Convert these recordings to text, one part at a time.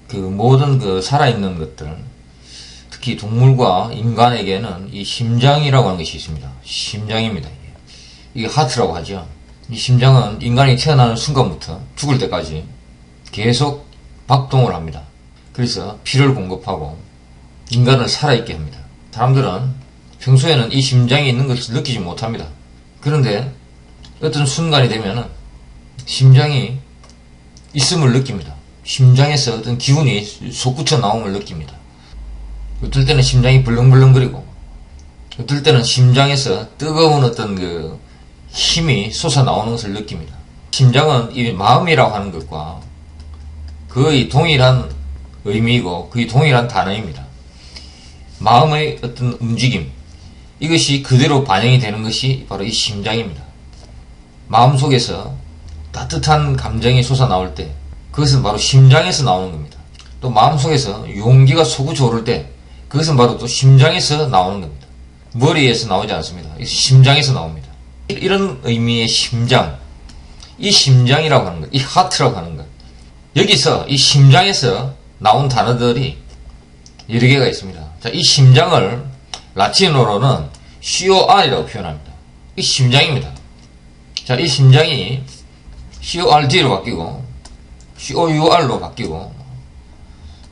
그 모든 그 살아있는 것들, 특히 동물과 인간에게는 이 심장이라고 하는 것이 있습니다. 심장입니다. 이게 하트라고 하죠. 이 심장은 인간이 태어나는 순간부터 죽을 때까지 계속 박동을 합니다. 그래서 피를 공급하고 인간을 살아있게 합니다. 사람들은 평소에는 이 심장이 있는 것을 느끼지 못합니다. 그런데 어떤 순간이 되면은 심장이 있음을 느낍니다. 심장에서 어떤 기운이 솟구쳐 나옴을 느낍니다. 어떨 때는 심장이 벌렁벌렁거리고, 어떨 때는 심장에서 뜨거운 어떤 그 힘이 솟아나오는 것을 느낍니다. 심장은 이 마음이라고 하는 것과 거의 동일한 의미이고 거의 동일한 단어입니다. 마음의 어떤 움직임, 이것이 그대로 반영이 되는 것이 바로 이 심장입니다. 마음속에서 따뜻한 감정이 솟아나올 때 그것은 바로 심장에서 나오는 겁니다. 또 마음속에서 용기가 솟구쳐 오를 때 그것은 바로 또 심장에서 나오는 겁니다. 머리에서 나오지 않습니다. 심장에서 나옵니다. 이런 의미의 심장, 이 심장이라고 하는 것, 이 하트라고 하는 것, 여기서 이 심장에서 나온 단어들이 여러 개가 있습니다. 자, 이 심장을 라틴어로는 COR이라고 표현합니다. 이 심장입니다. 자, 이 심장이 CORD로 바뀌고 COUR로 바뀌고,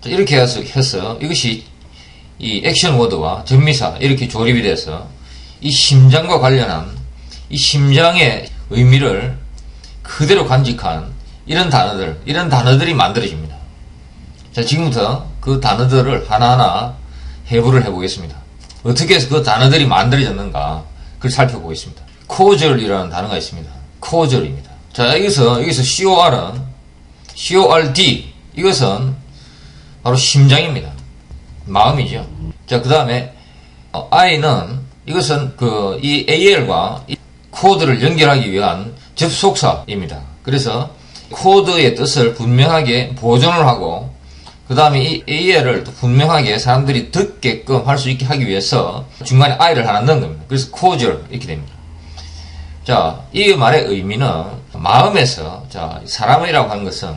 자, 이렇게 해서 이것이 이 액션 워드와 전미사 이렇게 조립이 돼서 이 심장과 관련한 이 심장의 의미를 그대로 간직한 이런 단어들이 만들어집니다. 자, 지금부터 그 단어들을 하나하나 해부를 해보겠습니다. 어떻게 해서 그 단어들이 만들어졌는가 그걸 살펴보겠습니다. 코절이라는 단어가 있습니다. 코절입니다. 자, 여기서 CORD, 이것은 바로 심장입니다. 마음이죠. 자, 그 다음에 I는 이것은 이 AL과 이 코드를 연결하기 위한 접속사입니다. 그래서 코드의 뜻을 분명하게 보존을 하고, 그 다음에 이 AL을 또 분명하게 사람들이 듣게끔 할 수 있게 하기 위해서 중간에 I를 하나 넣은 겁니다. 그래서 코절 이렇게 됩니다. 자, 이 말의 의미는 마음에서, 자, 사람이라고 하는 것은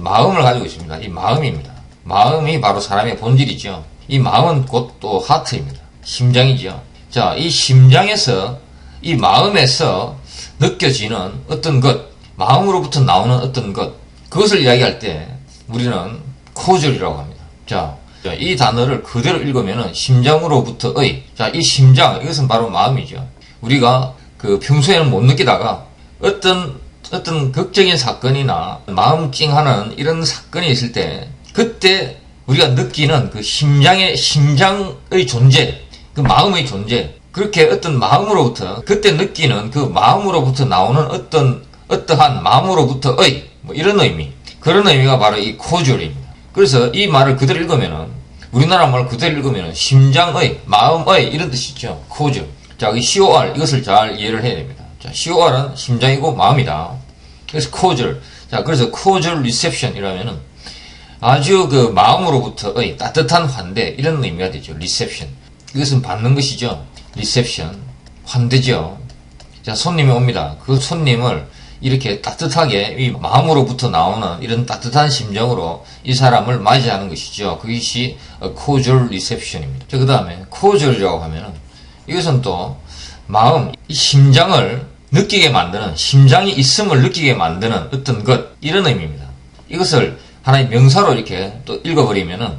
마음을 가지고 있습니다. 이 마음입니다. 마음이 바로 사람의 본질이죠. 이 마음은 곧 또 하트입니다. 심장이죠. 자, 이 심장에서, 이 마음에서 느껴지는 어떤 것, 마음으로부터 나오는 어떤 것, 그것을 이야기할 때 우리는 코절이라고 합니다. 자, 이 단어를 그대로 읽으면은 심장으로부터의, 자, 이 심장, 이것은 바로 마음이죠. 우리가 평소에는 못 느끼다가 어떤 극적인 사건이나 마음 찡하는 이런 사건이 있을 때, 그때 우리가 느끼는 그 심장의 존재, 그 마음의 존재, 그렇게 어떤 마음으로부터, 그때 느끼는 그 마음으로부터 나오는 어떠한 마음으로부터의, 이런 의미, 그런 의미가 바로 이 코절입니다. 그래서 이 말을 그대로 읽으면은, 우리나라 말 그대로 읽으면은 심장의, 마음의 이런 뜻이죠. 코절. 자, 이 COR, 이것을 잘 이해를 해야 됩니다. 자, COR은 심장이고 마음이다. 그래서 코절. 자, 그래서 코절 리셉션이라면은 아주 마음으로부터의 따뜻한 환대, 이런 의미가 되죠. 리셉션. 이것은 받는 것이죠. 리셉션. 환대죠. 자, 손님이 옵니다. 그 손님을 이렇게 따뜻하게 이 마음으로부터 나오는 이런 따뜻한 심정으로 이 사람을 맞이하는 것이죠. 그것이 코절 리셉션입니다. 자, 그 다음에 코절이라고 하면은 이것은 또 마음, 이 심장을 느끼게 만드는, 심장이 있음을 느끼게 만드는 어떤 것, 이런 의미입니다. 이것을 하나의 명사로 이렇게 또 읽어버리면은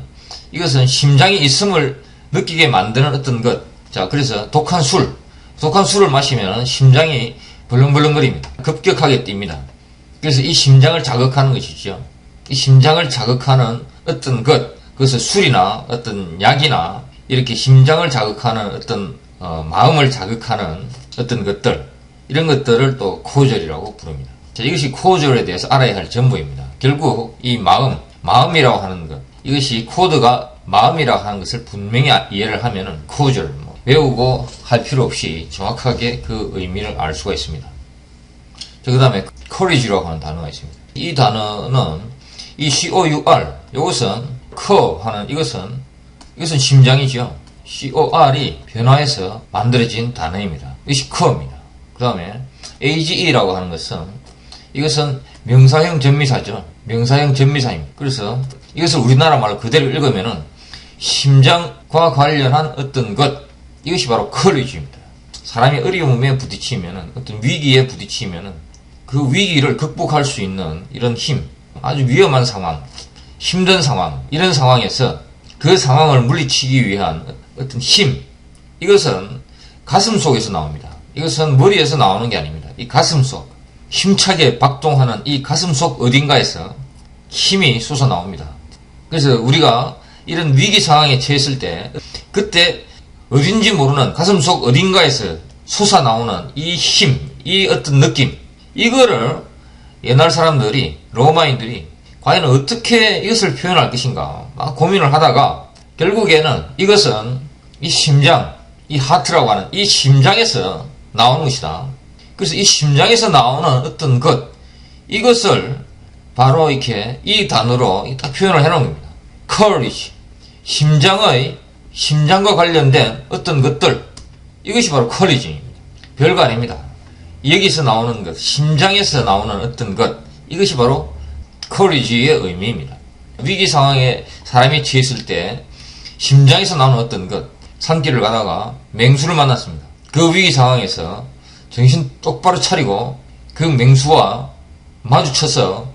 이것은 심장이 있음을 느끼게 만드는 어떤 것. 자, 그래서 독한 술을 마시면 심장이 벌렁벌렁거립니다. 급격하게 뜁니다. 그래서 이 심장을 자극하는 것이죠. 이 심장을 자극하는 어떤 것, 그것은 술이나 어떤 약이나 이렇게 심장을 자극하는 어떤 마음을 자극하는 어떤 것들, 이런 것들을 또 코절이라고 부릅니다. 자, 이것이 코절에 대해서 알아야 할 전부입니다. 결국 이 마음이라고 하는 것, 이것이 코드가 마음이라고 하는 것을 분명히 이해를 하면은 코절, 외우고 할 필요 없이 정확하게 그 의미를 알 수가 있습니다. 자, 그 다음에 courage라고 하는 단어가 있습니다. 이 단어는 이 COUR, 이것은 이것은 심장이죠. COR이 변화해서 만들어진 단어입니다. 이것이 core입니다. 그 다음에 AGE라고 하는 것은 이것은 명사형 전미사죠. 명사형 전미사입니다. 그래서 이것을 우리나라 말로 그대로 읽으면은 심장과 관련한 어떤 것, 이것이 바로 커리지입니다. 사람이 어려움에 부딪히면은, 어떤 위기에 부딪히면은 그 위기를 극복할 수 있는 이런 힘, 아주 위험한 상황, 힘든 상황, 이런 상황에서 그 상황을 물리치기 위한 어떤 힘, 이것은 가슴 속에서 나옵니다. 이것은 머리에서 나오는 게 아닙니다. 이 가슴 속, 힘차게 박동하는 이 가슴 속 어딘가에서 힘이 솟아나옵니다. 그래서 우리가 이런 위기 상황에 처했을 때, 그때 어딘지 모르는 가슴 속 어딘가에서 솟아나오는 이 힘, 이 어떤 느낌, 이거를 옛날 사람들이, 로마인들이 과연 어떻게 이것을 표현할 것인가 막 고민을 하다가 결국에는 이것은 이 심장, 이 하트라고 하는 이 심장에서 나오는 것이다. 그래서 이 심장에서 나오는 어떤 것, 이것을 바로 이렇게 이 단어로 딱 표현을 해놓은 겁니다. courage. 심장과 관련된 어떤 것들, 이것이 바로 courage입니다. 별거 아닙니다. 여기서 나오는 것, 심장에서 나오는 어떤 것, 이것이 바로 courage의 의미입니다. 위기 상황에 사람이 처했을 때 심장에서 나오는 어떤 것, 산길을 가다가 맹수를 만났습니다. 그 위기 상황에서 정신 똑바로 차리고 그 맹수와 마주쳐서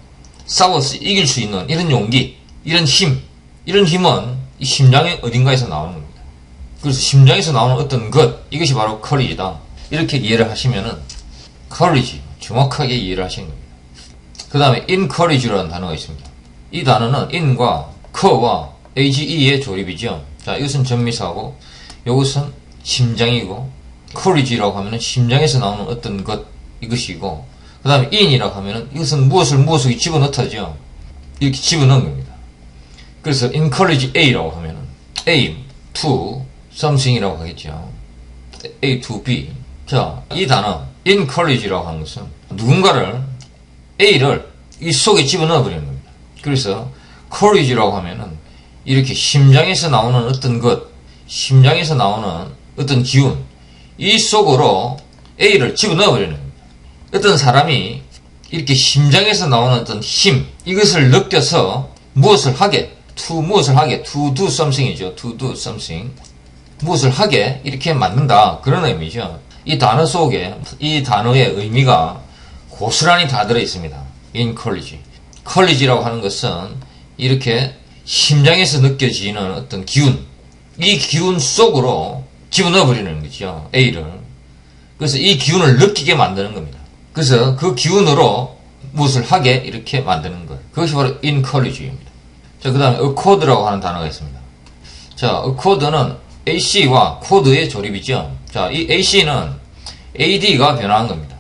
싸워서 이길 수 있는 이런 용기, 이런 힘, 이런 힘은 이 심장의 어딘가에서 나오는 겁니다. 그래서 심장에서 나오는 어떤 것, 이것이 바로 courage다. 이렇게 이해를 하시면은 courage, 정확하게 이해를 하시는 겁니다. 그 다음에 encourage라는 단어가 있습니다. 이 단어는 in과 co와 age의 조립이죠. 자, 이것은 전미사고, 이것은 심장이고, courage라고 하면은 심장에서 나오는 어떤 것, 이것이고, 그 다음에 in이라고 하면은 이것은 무엇을 집어넣다죠. 이렇게 집어넣은 겁니다. 그래서 encourage A라고 하면은 aim to something이라고 하겠죠. A to B. 자, 이 단어 encourage라고 하는 것은 누군가를 A를 이 속에 집어넣어 버리는 겁니다. 그래서 courage라고 하면은 이렇게 심장에서 나오는 어떤 것, 심장에서 나오는 어떤 기운, 이 속으로 A를 집어넣어 버리는 겁니다. 어떤 사람이 이렇게 심장에서 나오는 어떤 힘, 이것을 느껴서 무엇을 하게, to do something이죠. to do something. 무엇을 하게 이렇게 만든다. 그런 의미죠. 이 단어 속에 이 단어의 의미가 고스란히 다 들어있습니다. encourage. courage라고 하는 것은 이렇게 심장에서 느껴지는 어떤 기운, 이 기운 속으로 집어넣어 버리는 거죠. A를. 그래서 이 기운을 느끼게 만드는 겁니다. 그래서 그 기운으로 무엇을 하게 이렇게 만드는 것. 그것이 바로 encourage입니다. 자, 그 다음에 accord라고 하는 단어가 있습니다. 자, accord는 AC와 code의 조립이죠. 자, 이 AC는 AD가 변화한 겁니다.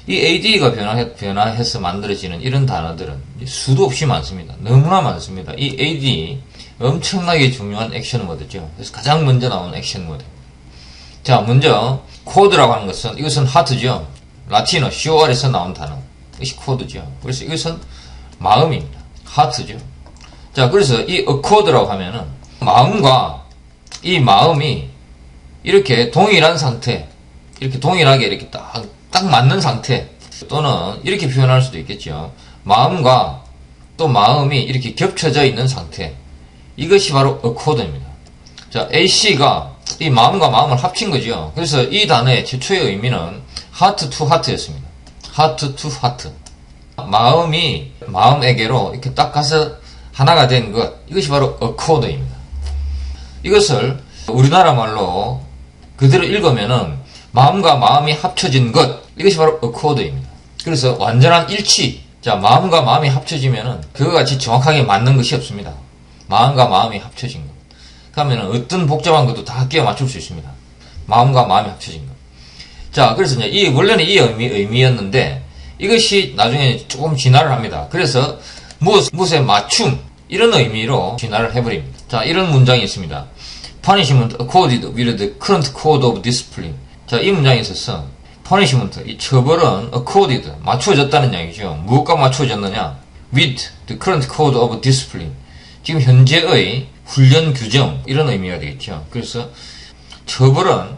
이 AD가 변화해서 만들어지는 이런 단어들은 수도 없이 많습니다. 너무나 많습니다. 이 AD 엄청나게 중요한 액션 모드죠. 그래서 가장 먼저 나오는 액션 모드. 자, 먼저 code라고 하는 것은 이것은 하트죠. 라틴어 COR에서 나온 단어. 이것이 code죠. 그래서 이것은 마음입니다. 하트죠. 자, 그래서 이 accord라고 하면은 마음과 이 마음이 이렇게 동일한 상태, 이렇게 동일하게 이렇게 딱 맞는 상태, 또는 이렇게 표현할 수도 있겠죠. 마음과 또 마음이 이렇게 겹쳐져 있는 상태. 이것이 바로 accord입니다. 자, AC가 이 마음과 마음을 합친 거죠. 그래서 이 단어의 최초의 의미는 heart to heart였습니다. heart to heart. 마음이 마음에게로 이렇게 딱 가서 하나가 된 것. 이것이 바로 accord입니다. 이것을 우리나라 말로 그대로 읽으면은 마음과 마음이 합쳐진 것. 이것이 바로 accord입니다. 그래서 완전한 일치. 자, 마음과 마음이 합쳐지면은 그와 같이 정확하게 맞는 것이 없습니다. 마음과 마음이 합쳐진 것. 그러면은 어떤 복잡한 것도 다 끼워 맞출 수 있습니다. 마음과 마음이 합쳐진 것. 자, 그래서 이제 원래는 이 의미였는데 이것이 나중에 조금 진화를 합니다. 그래서 무엇의 맞춤, 이런 의미로 진화를 해버립니다. 자, 이런 문장이 있습니다. Punishment accorded with the current code of discipline. 자, 이 문장에 있어서 punishment, 이 처벌은 accorded, 맞추어졌다는 이야기죠. 무엇과 맞추어졌느냐? With the current code of discipline. 지금 현재의 훈련 규정, 이런 의미가 되겠죠. 그래서 처벌은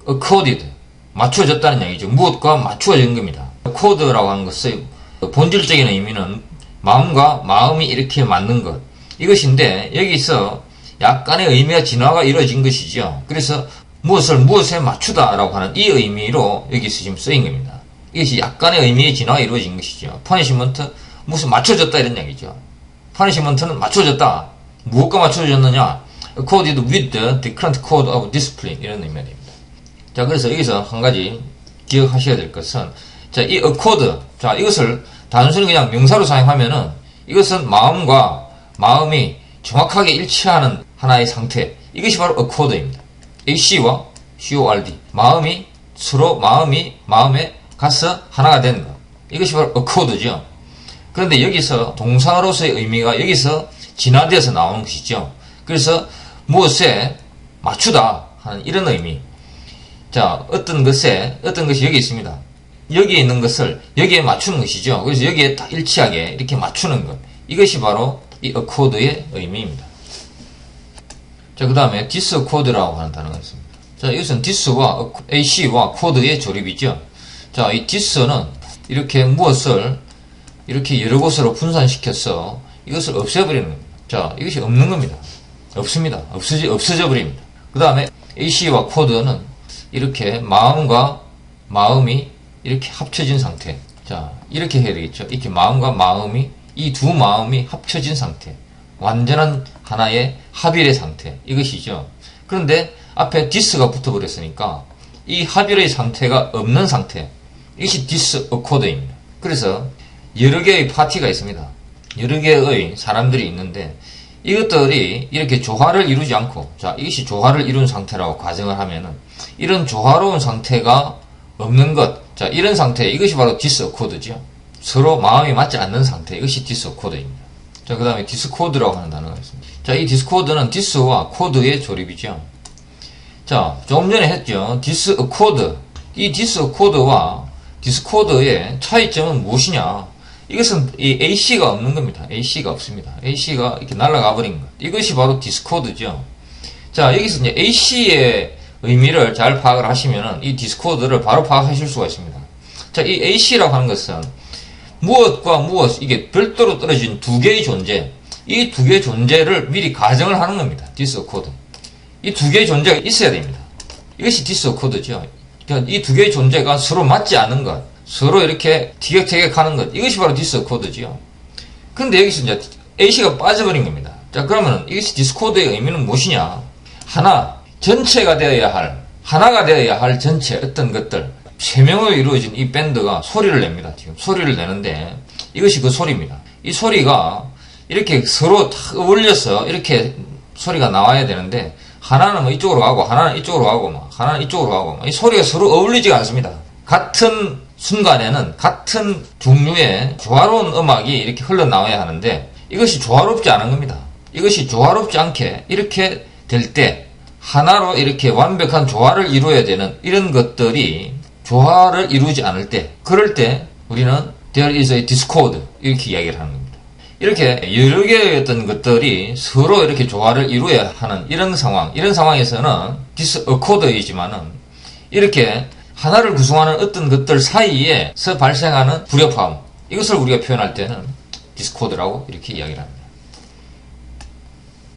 accorded, 맞추어졌다는 이야기죠. 무엇과 맞추어진 겁니다. code라고 하는 것은 본질적인 의미는 마음과 마음이 이렇게 맞는 것, 이것인데 여기서 약간의 의미와 진화가 이루어진 것이죠. 그래서 무엇을 무엇에 맞추다라고 하는 이 의미로 여기서 지금 쓰인 겁니다. 이것이 약간의 의미의 진화가 이루어진 것이죠. 퍼니시먼트, 무슨 맞춰졌다 이런 얘기죠. 퍼니시먼트는 맞춰졌다. 무엇과 맞춰졌느냐? Accorded with the current code of discipline, 이런 의미가 됩니다. 자, 그래서 여기서 한 가지 기억하셔야 될 것은, 자, 이 accord, 자, 이것을 단순히 그냥 명사로 사용하면은 이것은 마음과 마음이 정확하게 일치하는 하나의 상태, 이것이 바로 accord입니다. AC와 CORD, 마음이 서로 마음에 가서 하나가 되는 것, 이것이 바로 accord죠. 그런데 여기서 동사로서의 의미가 여기서 진화되어서 나오는 것이죠. 그래서 무엇에 맞추다 하는 이런 의미. 자, 어떤 것이 여기 있습니다. 여기에 있는 것을 여기에 맞추는 것이죠. 그래서 여기에 딱 일치하게 이렇게 맞추는 것, 이것이 바로 이 accord의 의미입니다. 자, 그 다음에 discord라고 하는 단어가 있습니다. 자, 이것은 dis와 AC와 cord의 조립이죠. 자, 이 dis는 이렇게 무엇을 이렇게 여러 곳으로 분산시켜서 이것을 없애버리는 겁니다. 자, 이것이 없는 겁니다. 없습니다. 없어져 버립니다. 그 다음에 AC와 cord는 이렇게 마음과 마음이 이렇게 합쳐진 상태. 자, 이렇게 해야 되겠죠. 이렇게 마음과 마음이, 이 두 마음이 합쳐진 상태. 완전한 하나의 합일의 상태, 이것이죠. 그런데 앞에 dis가 붙어버렸으니까 이 합일의 상태가 없는 상태, 이것이 disaccord입니다. 그래서 여러 개의 파티가 있습니다. 여러 개의 사람들이 있는데 이것들이 이렇게 조화를 이루지 않고, 자, 이것이 조화를 이룬 상태라고 가정을 하면은 이런 조화로운 상태가 없는 것, 자, 이런 상태, 이것이 바로 disaccord죠. 서로 마음이 맞지 않는 상태, 이것이 disaccord입니다. 자, 그 다음에 디스코드라고 하는 단어가 있습니다. 자, 이 디스코드는 디스와 코드의 조립이죠. 자, 조금 전에 했죠. 디스코드. 이 디스코드와 디스코드의 차이점은 무엇이냐? 이것은 이 AC가 없는 겁니다. AC가 없습니다. AC가 이렇게 날아가 버린 것. 이것이 바로 디스코드죠. 자, 여기서 이제 AC의 의미를 잘 파악을 하시면은 이 디스코드를 바로 파악하실 수가 있습니다. 자, 이 AC라고 하는 것은 무엇과 무엇, 이게 별도로 떨어진 두 개의 존재, 이 두 개의 존재를 미리 가정을 하는 겁니다. 디스코드. 이 두 개의 존재가 있어야 됩니다. 이것이 디스코드죠. 그러니까 이 두 개의 존재가 서로 맞지 않는 것, 서로 이렇게 티격태격하는 것, 이것이 바로 디스코드죠. 근데 여기서 이제 AC가 빠져버린 겁니다. 자, 그러면 이것이 디스코드의 의미는 무엇이냐? 하나, 전체가 되어야 할, 하나가 되어야 할 전체 어떤 것들, 세 명으로 이루어진 이 밴드가 소리를 냅니다. 지금 소리를 내는데 이것이 그 소리입니다. 이 소리가 이렇게 서로 탁 어울려서 이렇게 소리가 나와야 되는데 하나는 뭐 이쪽으로 가고 하나는 이쪽으로 가고 막 하나는 이쪽으로 가고 막 이 소리가 서로 어울리지가 않습니다. 같은 순간에는 같은 종류의 조화로운 음악이 이렇게 흘러나와야 하는데 이것이 조화롭지 않은 겁니다. 이것이 조화롭지 않게 이렇게 될 때 하나로 이렇게 완벽한 조화를 이루어야 되는 이런 것들이 조화를 이루지 않을 때, 그럴 때 우리는 there is a discord 이렇게 이야기를 하는 겁니다. 이렇게 여러 개의 어떤 것들이 서로 이렇게 조화를 이루어야 하는 이런 상황, 이런 상황에서는 disaccord이지만은 이렇게 하나를 구성하는 어떤 것들 사이에서 발생하는 불협화음, 이것을 우리가 표현할 때는 discord라고 이렇게 이야기를 합니다.